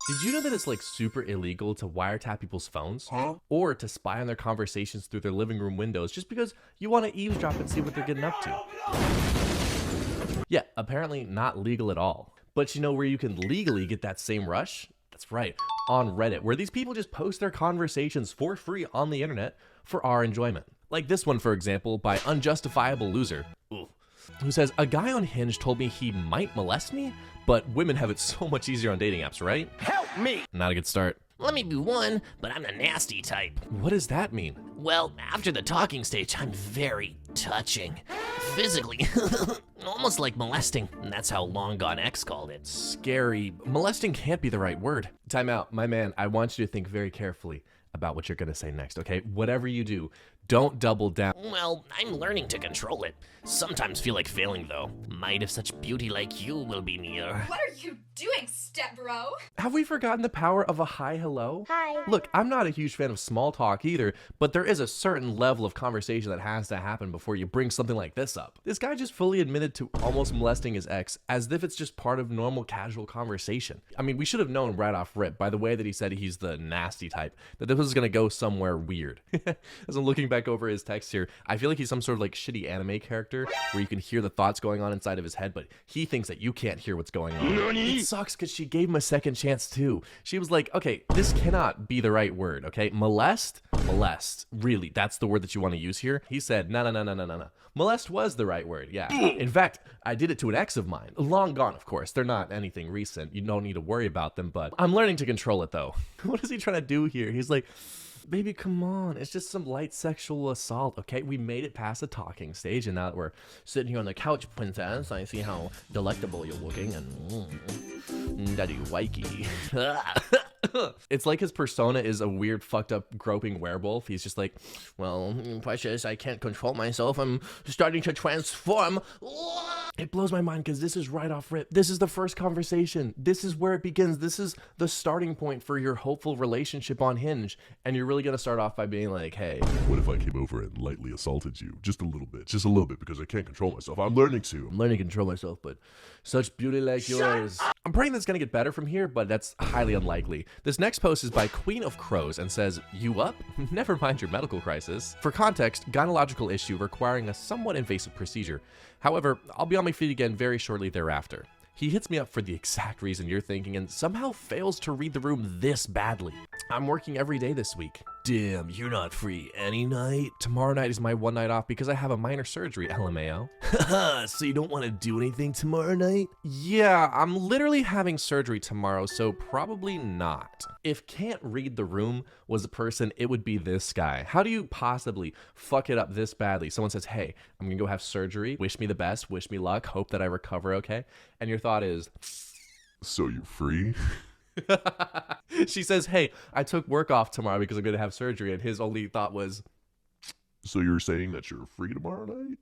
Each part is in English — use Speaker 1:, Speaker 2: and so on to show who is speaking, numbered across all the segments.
Speaker 1: Did you know that it's like super illegal to wiretap people's phones?
Speaker 2: Huh?
Speaker 1: Or to spy on their conversations through their living room windows just because you want to eavesdrop and see what they're getting up to? Yeah, apparently not legal at all. But you know where you can legally get that same rush? That's right, on Reddit, where these people just post their conversations for free on the internet for our enjoyment. Like this one, for example, by Unjustifiable Loser, who says, a guy on Hinge told me he might molest me, but women have it so much easier on dating apps, right?
Speaker 2: Help me!
Speaker 1: Not a good start.
Speaker 3: Let me be one, but I'm the nasty type.
Speaker 1: What does that mean?
Speaker 3: Well, after the talking stage, I'm very touching. Physically. Almost like molesting. That's how Long Gone X called it.
Speaker 1: Scary. Molesting can't be the right word. Time out. My man, I want you to think very carefully about what you're gonna say next, okay? Whatever you do, don't double down.
Speaker 3: Well, I'm learning to control it. Sometimes feel like failing, though. Might if such beauty like you will be near.
Speaker 4: What are you doing, step bro?
Speaker 1: Have we forgotten the power of a hi hello?
Speaker 4: Hi.
Speaker 1: Look, I'm not a huge fan of small talk either, but there is a certain level of conversation that has to happen before you bring something like this up. This guy just fully admitted to almost molesting his ex as if it's just part of normal casual conversation. I mean, we should have known right off rip by the way that he said he's the nasty type that this was gonna go somewhere weird. As I'm looking back over his text here, I feel like he's some sort of like shitty anime character where you can hear the thoughts going on inside of his head, but he thinks that you can't hear what's going on. It sucks because she gave him a second chance too. She was like, okay, this cannot be the right word, okay? Molest? Really, that's the word that you want to use here? He said, no. Molest was the right word, yeah. In fact, I did it to an ex of mine. Long gone, of course. They're not anything recent. You don't need to worry about them, but I'm learning to control it though. What is he trying to do here? He's like, baby, come on. It's just some light sexual assault, okay? We made it past the talking stage, and now that we're sitting here on the couch, princess, I see how delectable you're looking, and daddy wikey. It's like his persona is a weird, fucked up, groping werewolf. He's just like, well, precious, I can't control myself. I'm starting to transform. It blows my mind because this is right off rip. This is the first conversation. This is where it begins. This is the starting point for your hopeful relationship on Hinge. And you're really going to start off by being like, hey,
Speaker 2: What if I came over and lightly assaulted you? Just a little bit, because I can't control myself. I'm learning to.
Speaker 1: I'm learning to control myself, but such beauty like yours. I'm praying that's going to get better from here, but that's highly unlikely. This next post is by Queen of Crows and says, you up? Never mind your medical crisis. For context, gynecological issue requiring a somewhat invasive procedure. However, I'll be on my feet again very shortly thereafter. He hits me up for the exact reason you're thinking and somehow fails to read the room this badly. I'm working every day this week. Damn, you're not free any night? Tomorrow night is my one night off because I have a minor surgery, LMAO. Haha, so you don't want to do anything tomorrow night? Yeah, I'm literally having surgery tomorrow, so probably not. If can't read the room was a person, it would be this guy. How do you possibly fuck it up this badly? Someone says, hey, I'm gonna go have surgery, wish me the best, wish me luck, hope that I recover okay. And your thought is,
Speaker 2: So you're free?
Speaker 1: she says, hey, I took work off tomorrow because I'm going to have surgery. And his only thought was,
Speaker 2: So you're saying that you're free tomorrow night?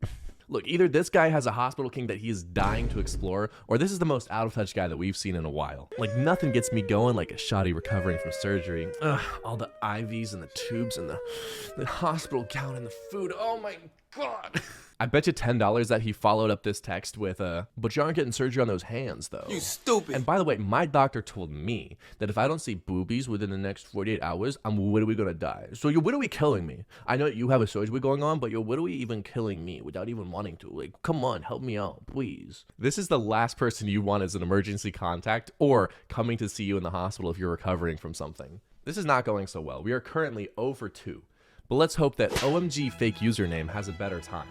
Speaker 1: look, either this guy has a hospital king that he is dying to explore, or this is the most out of touch guy that we've seen in a while. Like, nothing gets me going like a shoddy recovering from surgery. Ugh, all the IVs and the tubes and the hospital gown and the food. Oh my God. I bet you $10 that he followed up this text with, but you aren't getting surgery on those hands, though.
Speaker 5: You stupid.
Speaker 1: And by the way, my doctor told me that if I don't see boobies within the next 48 hours, I'm literally gonna die. So you're literally killing me. I know you have a surgery going on, but you're literally even killing me without even wanting to. Like, come on, help me out, please. This is the last person you want as an emergency contact or coming to see you in the hospital if you're recovering from something. This is not going so well. We are currently 0 for 2. But let's hope that OMG fake username has a better time.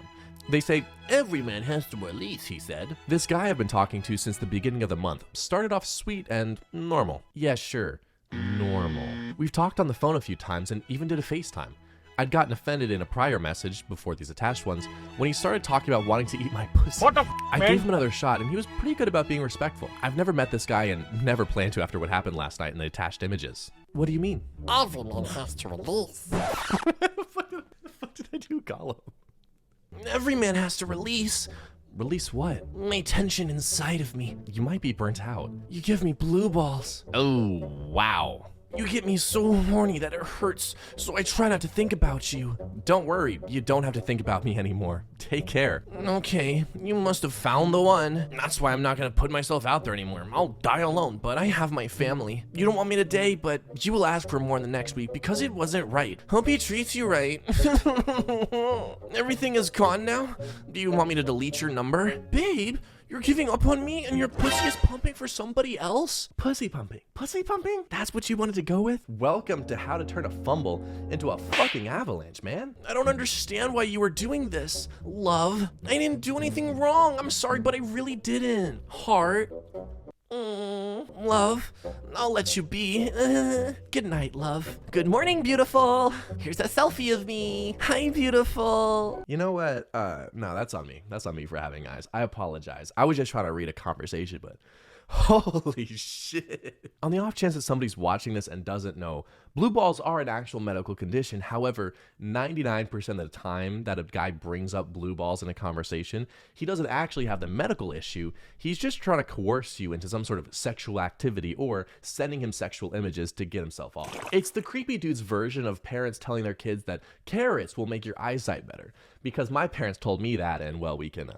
Speaker 1: They say, every man has to release, he said. This guy I've been talking to since the beginning of the month started off sweet and normal. Yeah, sure, normal. We've talked on the phone a few times and even did a FaceTime. I'd gotten offended in a prior message, before these attached ones, when he started talking about wanting to eat my pussy.
Speaker 5: What the
Speaker 1: I gave him another shot and he was pretty good about being respectful. I've never met this guy and never plan to after what happened last night in the attached images. What do you mean?
Speaker 3: Every man has to release.
Speaker 1: What the fuck did I do, Gollum? Every man has to release. Release what? My tension inside of me. You might be burnt out. You give me blue balls. Oh, wow. You get me so horny that it hurts, so I try not to think about you. Don't worry, you don't have to think about me anymore. Take care. Okay, you must have found the one. That's why I'm not gonna put myself out there anymore. I'll die alone, but I have my family. You don't want me today, but you will ask for more in the next week because it wasn't right. Hope he treats you right. Everything is gone now? Do you want me to delete your number? Babe, you're giving up on me and your pussy is pumping for somebody else? Pussy pumping. Pussy pumping? That's what you wanted to go with? Welcome to how to turn a fumble into a fucking avalanche, man. I don't understand why you were doing this. Love, I didn't do anything wrong. I'm sorry, but I really didn't. Heart. Love, I'll let you be. Good night, love. Good morning, beautiful. Here's a selfie of me. Hi, beautiful. You know what? No, that's on me. That's on me for having eyes. I apologize. I was just trying to read a conversation, but holy shit. On the off chance that somebody's watching this and doesn't know, blue balls are an actual medical condition. However, 99% of the time that a guy brings up blue balls in a conversation, he doesn't actually have the medical issue. He's just trying to coerce you into some sort of sexual activity or sending him sexual images to get himself off. It's the creepy dude's version of parents telling their kids that carrots will make your eyesight better. Because my parents told me that, and well, we can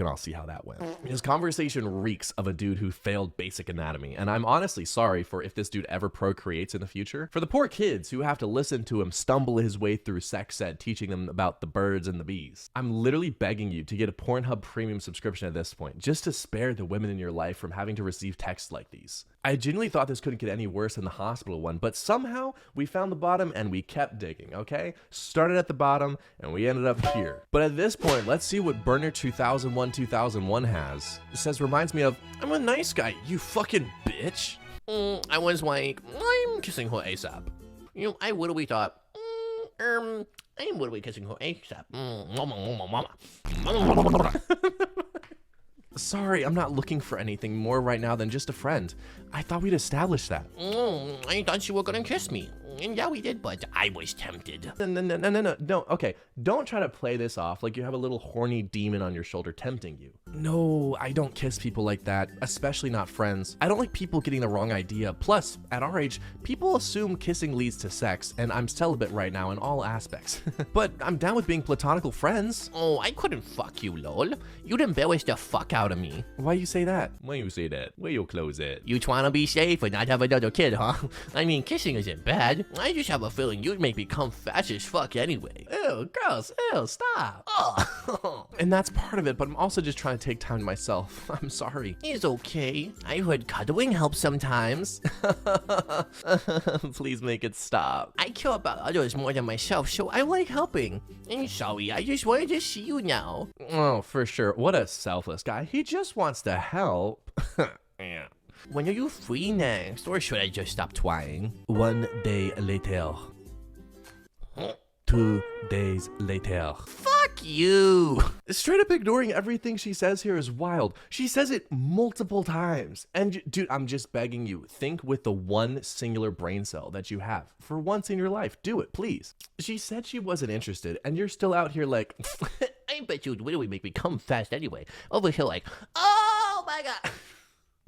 Speaker 1: all see how that went. His conversation reeks of a dude who failed basic anatomy, and I'm honestly sorry for if this dude ever procreates in the future. For the poor kids who have to listen to him stumble his way through sex ed, teaching them about the birds and the bees. I'm literally begging you to get a Pornhub premium subscription at this point, just to spare the women in your life from having to receive texts like these. I genuinely thought this couldn't get any worse than the hospital one, but somehow we found the bottom and we kept digging, okay? Started at the bottom and we ended up here. But at this point, let's see what Burner 2001 has. It says, reminds me of, I'm a nice guy, you fucking bitch.
Speaker 3: I was like, I'm kissing her ASAP. You know, I literally thought, I'm literally kissing her ASAP.
Speaker 1: Sorry, I'm not looking for anything more right now than just a friend. I thought we'd established that.
Speaker 3: I thought you were gonna kiss me. And yeah, we did, but I was tempted.
Speaker 1: No, okay. Don't try to play this off like you have a little horny demon on your shoulder tempting you. No, I don't kiss people like that, especially not friends. I don't like people getting the wrong idea. Plus, at our age, people assume kissing leads to sex, and I'm celibate right now in all aspects. But I'm down with being platonical friends.
Speaker 3: Oh, I couldn't fuck you, lol. You'd embarrass the fuck out of me.
Speaker 1: Why you say that? Why you say that? Where you close it?
Speaker 3: You trying to be safe and not have another kid, huh? I mean, kissing isn't bad. I just have a feeling you'd make me come fast as fuck anyway.
Speaker 1: Ew, gross. Ew, stop.
Speaker 3: Oh.
Speaker 1: And that's part of it, but I'm also just trying to take time to myself. I'm sorry.
Speaker 3: It's okay. I heard cuddling helps sometimes.
Speaker 1: Please make it stop.
Speaker 3: I care about others more than myself, so I like helping. I'm sorry, I just wanted to see you now.
Speaker 1: Oh, for sure. What a selfless guy. He just wants to help.
Speaker 3: Yeah. When are you free next? Or should I just stop trying?
Speaker 1: 1 day later. 2 days later.
Speaker 3: Fuck you!
Speaker 1: Straight up ignoring everything she says here is wild. She says it multiple times. And dude, I'm just begging you, think with the one singular brain cell that you have. For once in your life, do it, please. She said she wasn't interested, and you're still out here like,
Speaker 3: I bet you'd really make me come fast anyway. Over here like, oh my god!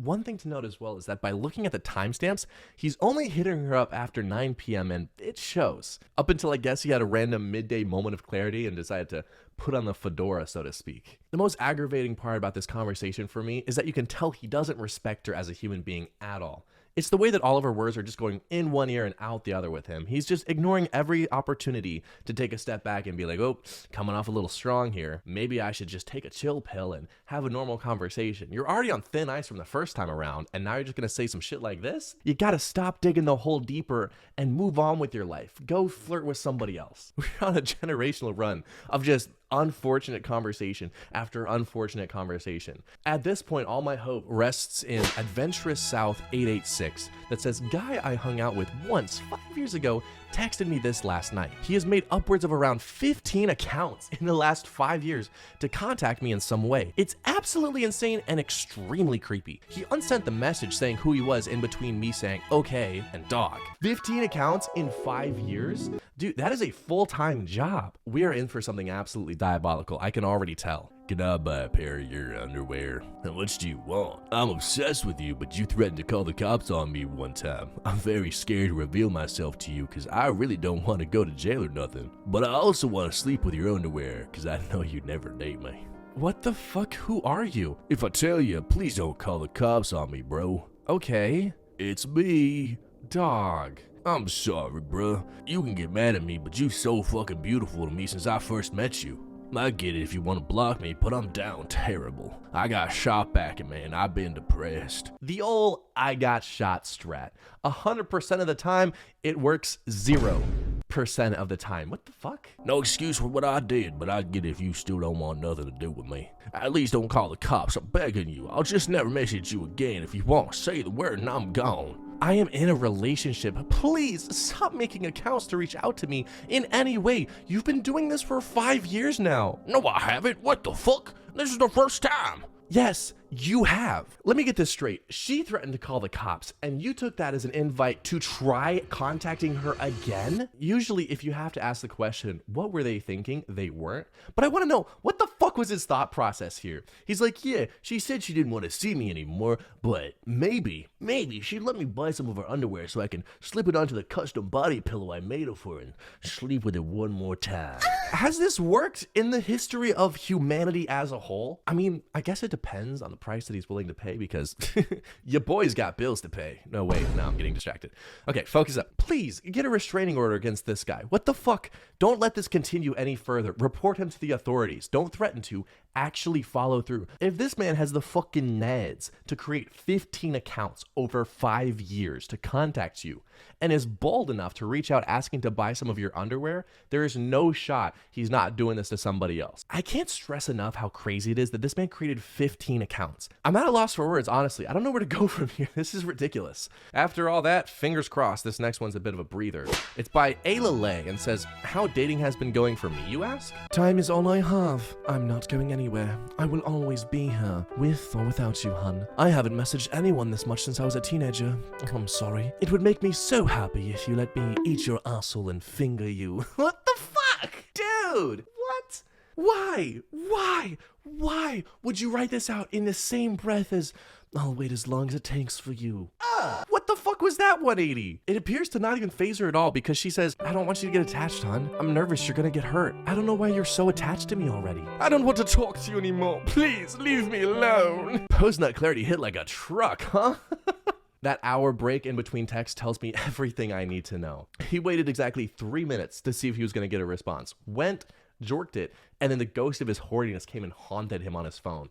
Speaker 1: One thing to note as well is that by looking at the timestamps, he's only hitting her up after 9 p.m. and it shows. Up until I guess he had a random midday moment of clarity and decided to put on the fedora, so to speak. The most aggravating part about this conversation for me is that you can tell he doesn't respect her as a human being at all. It's the way that all of her words are just going in one ear and out the other with him. He's just ignoring every opportunity to take a step back and be like, oh, coming off a little strong here. Maybe I should just take a chill pill and have a normal conversation. You're already on thin ice from the first time around, and now you're just gonna say some shit like this? You gotta stop digging the hole deeper and move on with your life. Go flirt with somebody else. We're on a generational run of just unfortunate conversation after unfortunate conversation. At this point, all my hope rests in Adventurous South 886 that says, guy I hung out with once 5 years ago texted me this last night. He has made upwards of around 15 accounts in the last 5 years to contact me in some way. It's absolutely insane and extremely creepy. He unsent the message saying who he was in between me saying okay and dog. 15 accounts in 5 years? Dude, that is a full-time job. We are in for something absolutely diabolical. I can already tell.
Speaker 5: can I buy a pair of your underwear? How much do you want? I'm obsessed with you, but you threatened to call the cops on me one time. I'm very scared to reveal myself to you because I really don't want to go to jail or nothing. But I also want to sleep with your underwear because I know you'd never date me.
Speaker 1: What the fuck? Who are you?
Speaker 5: If I tell you, please don't call the cops on me, bro.
Speaker 1: Okay.
Speaker 5: It's me.
Speaker 1: Dog.
Speaker 5: I'm sorry, bruh. You can get mad at me, but you so fucking beautiful to me since I first met you. I get it if you want to block me, but I'm down terrible. I got shot back and man, I've been depressed.
Speaker 1: The old I got shot strat. 100% of the time, it works 0% of the time. What the fuck?
Speaker 5: No excuse for what I did, but I get it if you still don't want nothing to do with me. At least don't call the cops, I'm begging you. I'll just never message you again. If you want, say the word and I'm gone.
Speaker 1: I am in a relationship. Please stop making accounts to reach out to me in any way. You've been doing this for 5 years now.
Speaker 5: No, I haven't. What the fuck? This is the first time.
Speaker 1: Yes, you have. Let me get this straight. She threatened to call the cops, and you took that as an invite to try contacting her again? Usually, if you have to ask the question, what were they thinking? They weren't. But I want to know, what the fuck was his thought process here? He's like, yeah, she said she didn't want to see me anymore, but maybe she'd let me buy some of her underwear so I can slip it onto the custom body pillow I made of her and sleep with it one more time. Has this worked in the history of humanity as a whole? I mean, I guess it depends on the price that he's willing to pay because your boy's got bills to pay. No, wait, now I'm getting distracted. Okay, focus up. Please get a restraining order against this guy. What the fuck? Don't let this continue any further. Report him to the authorities. Don't threaten to. Actually follow through. If this man has the fucking nads to create 15 accounts over 5 years to contact you and is bold enough to reach out asking to buy some of your underwear, there is no shot he's not doing this to somebody else. I can't stress enough how crazy it is that this man created 15 accounts. I'm at a loss for words, honestly. I don't know where to go from here. This is ridiculous. After all that, fingers crossed, this next one's a bit of a breather. It's by Ayla Lay and says, how dating has been going for me, you ask? Time is all I have. I'm not going anywhere. I will always be here, with or without you, hun. I haven't messaged anyone this much since I was a teenager. I'm sorry. It would make me so happy if you let me eat your asshole and finger you. What the fuck? Dude, what? Why would you write this out in the same breath as, I'll wait as long as it takes for you? What the fuck was that 180? It appears to not even phase her at all because she says, I don't want you to get attached, hon. I'm nervous you're gonna get hurt. I don't know why you're so attached to me already. I don't want to talk to you anymore. Please leave me alone. Post-nut clarity hit like a truck, huh? That hour break in between texts tells me everything I need to know. He waited exactly 3 minutes to see if he was gonna get a response. Went, jorked it, and then the ghost of his horniness came and haunted him on his phone.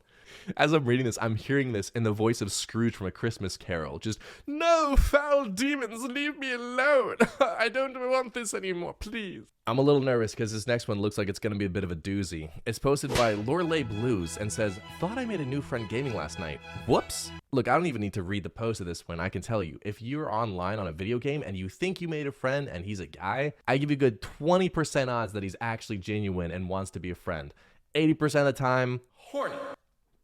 Speaker 1: As I'm reading this, I'm hearing this in the voice of Scrooge from A Christmas Carol. Just, no, foul demons, leave me alone. I don't want this anymore, please. I'm a little nervous because this next one looks like it's going to be a bit of a doozy. It's posted by Lorelei Blues and says, thought I made a new friend gaming last night. Whoops. Look, I don't even need to read the post of this one. I can tell you, if you're online on a video game and you think you made a friend and he's a guy, I give you a good 20% odds that he's actually genuine and wants to be a friend. 80% of the time, horny.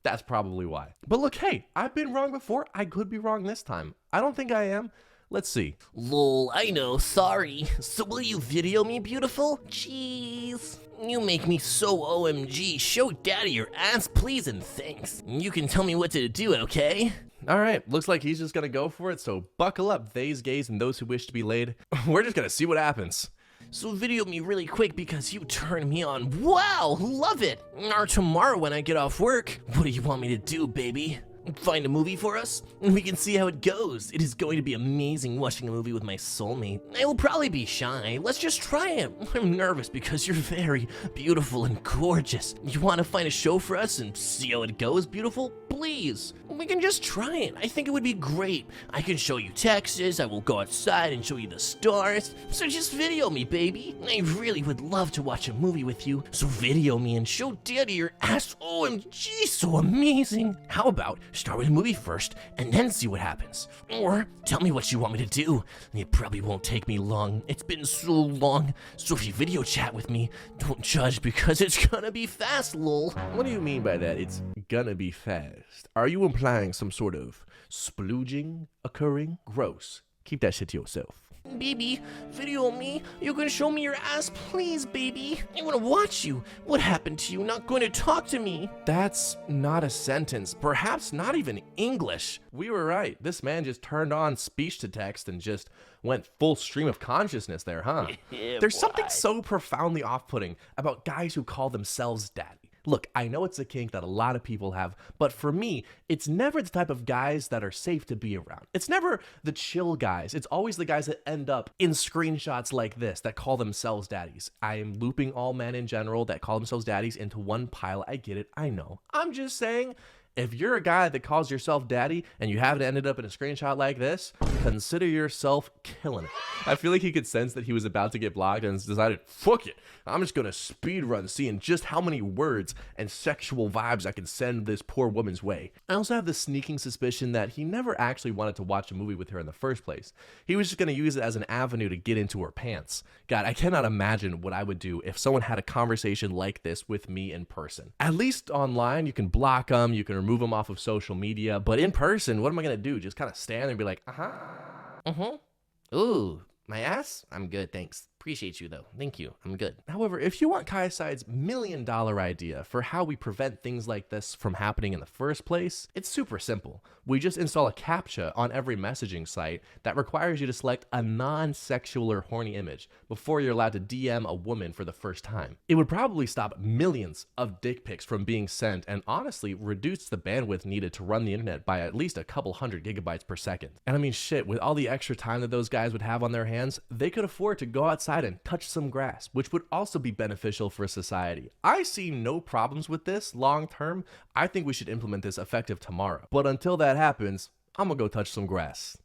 Speaker 1: That's probably why. But look, hey, I've been wrong before. I could be wrong this time. I don't think I am. Let's see.
Speaker 3: Lol, I know, sorry. So will you video me, beautiful? Jeez. You make me so OMG. Show daddy your ass, please, and thanks. You can tell me what to do, okay?
Speaker 1: All right, looks like he's just gonna go for it, so buckle up, theys, gays, and those who wish to be laid. We're just gonna see what happens.
Speaker 3: So video me really quick because you turn me on. Wow, love it. Or tomorrow when I get off work. What do you want me to do, baby? Find a movie for us? We can see how it goes. It is going to be amazing watching a movie with my soulmate. I will probably be shy. Let's just try it. I'm nervous because you're very beautiful and gorgeous. You want to find a show for us and see how it goes, beautiful? Please. We can just try it. I think it would be great. I can show you Texas. I will go outside and show you the stars. So just video me, baby. I really would love to watch a movie with you. So video me and show daddy your ass. OMG, so amazing. How about start with a movie first and then see what happens? Or tell me what you want me to do. It probably won't take me long. It's been so long. So if you video chat with me, don't judge because it's gonna be fast, lol.
Speaker 1: What do you mean by that? It's gonna be fast. Are you implying some sort of splooging occurring? Gross. Keep that shit to yourself.
Speaker 3: Baby, video me. You can show me your ass, please, baby. I want to watch you. What happened to you? Not going to talk to me?
Speaker 1: That's not a sentence, perhaps not even English. We were right. This man just turned on speech to text and just went full stream of consciousness there, huh? There's something so profoundly off-putting about guys who call themselves daddy. Look, I know it's a kink that a lot of people have, but for me, it's never the type of guys that are safe to be around. It's never the chill guys. It's always the guys that end up in screenshots like this that call themselves daddies. I am looping all men in general that call themselves daddies into one pile. I get it. I know. I'm just saying, if you're a guy that calls yourself daddy and you haven't ended up in a screenshot like this, consider yourself killing it. I feel like he could sense that he was about to get blocked and decided, fuck it, I'm just gonna speedrun seeing just how many words and sexual vibes I can send this poor woman's way. I also have the sneaking suspicion that he never actually wanted to watch a movie with her in the first place. He was just gonna use it as an avenue to get into her pants. God, I cannot imagine what I would do if someone had a conversation like this with me in person. At least online, you can block them, you can remove them off of social media, but in person, what am I gonna do? Just kind of stand there and be like,
Speaker 3: Ooh, my ass? I'm good, thanks. Appreciate you, though. Thank you. I'm good.
Speaker 1: However, if you want KaiAside's $1 million idea for how we prevent things like this from happening in the first place, it's super simple. We just install a CAPTCHA on every messaging site that requires you to select a non-sexual or horny image before you're allowed to DM a woman for the first time. It would probably stop millions of dick pics from being sent and honestly reduce the bandwidth needed to run the internet by at least a couple hundred gigabytes per second. And I mean, shit, with all the extra time that those guys would have on their hands, they could afford to go outside and touch some grass, which would also be beneficial for society. I see no problems with this long term. I think we should implement this effective tomorrow. But until that happens, I'm gonna go touch some grass.